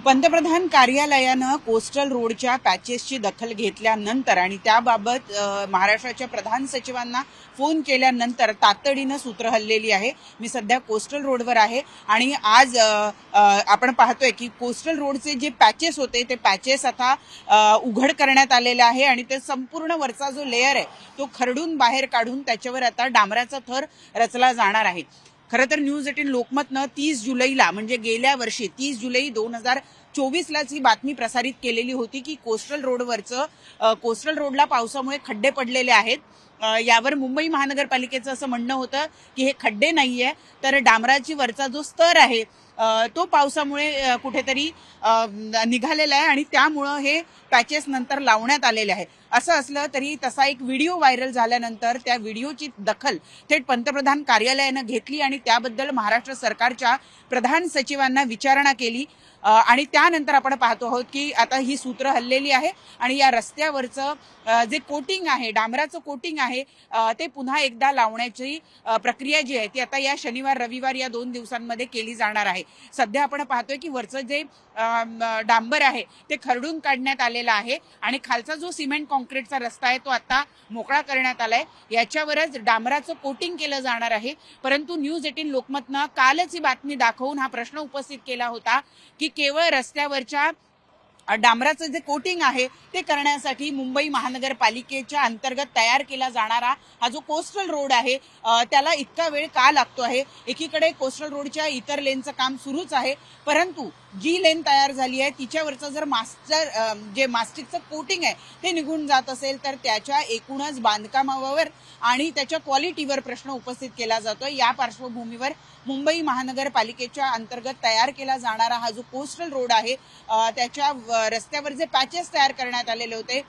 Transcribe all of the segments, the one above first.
पंतप्रधान कार्यालयानं कोस्टल रोडच्या पॅचेसची दखल घेतल्यानंतर आणि त्याबाबत महाराष्ट्राच्या प्रधान सचिवांना फोन केल्यानंतर तातडीनं सूत्र हललेली आहे। मी सध्या कोस्टल रोडवर आहे आणि आज आपण पाहतोय की कोस्टल रोडचे जे पॅचेस होते ते पॅचेस आता उघड करण्यात आलेले आहे आणि ते संपूर्ण वरचा जो लेयर आहे तो खरडून बाहेर काढून त्याच्यावर आता डांबराचा थर रचला जाणार आहे। खरं तर न्यूज 18 लोकमतनं 30 जुलैला म्हणजे गेल्या वर्षी 30 जुलै 2024लाच ही बातमी प्रसारित केलेली होती की कोस्टल रोडला पावसामुळे खड्डे पडलेले आहेत। यावर मुंबई महानगरपालिकेचं असं म्हणणं होतं की हे खड्डे नाहीये तर डांबराची वरचा जो स्तर आहे तो पावसामुळे कुठेतरी निघालेला आहे आणि त्यामुळे हे पॅचेस नंतर लावण्यात आलेले आहे। असं असलं तरी तसा एक व्हिडिओ व्हायरल झाल्यानंतर त्या व्हिडिओची दखल थेट पंतप्रधान कार्यालयानं घेतली आणि त्याबद्दल महाराष्ट्र सरकारच्या प्रधान सचिवांना विचारणा केली आणि त्यानंतर आपण पाहतो आहोत की आता ही सूत्र हललेली आहे आणि या रस्त्यावरचं जे कोटिंग आहे डांबराचं कोटिंग आहे ते पुन्हा एकदा लावण्याची प्रक्रिया जी आहे ती आता या शनिवार रविवार या 2 दिवसांमध्ये केली जाणार आहे। सध्या आपण पाहतोय की वरचं जे डांबर आहे ते खरडून काढण्यात आलेलं आहे आणि खालचा जो सिमेंट कॉन्क्रीटचा रस्ता आहे तो आता मोकळा करण्यात आलाय। याच्यावरच डांबराचं कोटिंग केलं जाणार आहे। परंतु न्यूज 18 लोकमतनं कालच ही बातमी दाखवून हा प्रश्न उपस्थित केला होता की केवळ रस्त्यावरच्या डांबराचं जे कोटिंग आहे ते करण्यासाठी मुंबई महानगरपालिकेच्या अंतर्गत तयार केला जाणारा हा जो कोस्टल रोड आहे त्याला इतका वेळ का लागतो आहे। एकीकडे कोस्टल रोडच्या इतर लेनचं काम सुरूच आहे परंतु जी लेन तयार झाली आहे तिच्यावरचं जर मास्टिकचं कोटिंग आहे ते निघून जात असेल तर त्याच्या एकूणच बांधकामावर आणि त्याच्या क्वालिटीवर प्रश्न उपस्थित केला जातोय। या पार्श्वभूमीवर मुंबई महानगरपालिकेच्या अंतर्गत तयार केला जाणारा हा जो कोस्टल रोड आहे त्याच्या रस्त्यावर जे पॅचेस तयार करण्यात आलेले होते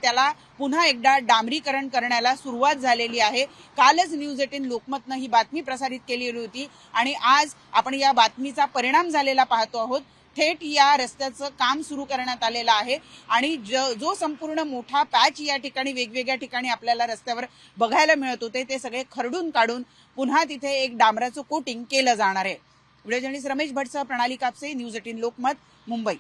त्याला पुन्हा एकदा डांबरीकरण करण्याला सुरुवात झालेली आहे। कालच न्यूज 18 लोकमतनं ही बातमी प्रसारित केलेली होती आणि आज आपण या बातमीचा परिणाम झालेला पाहतो आहोत। थेट या रस्त्याचं काम सुरू करण्यात आलेलं आहे आणि जो संपूर्ण मोठा पॅच या ठिकाणी वेगवेगळ्या ठिकाणी आपल्याला रस्त्यावर बघायला मिळत होते ते सगळे खरडून काढून पुन्हा तिथे एक डांबराचं कोटिंग केलं जाणार आहे। व्हिडिओ जर्नलिस्ट रमेश भटसह प्रणाली कापसे, न्यूज 18 लोकमत, मुंबई।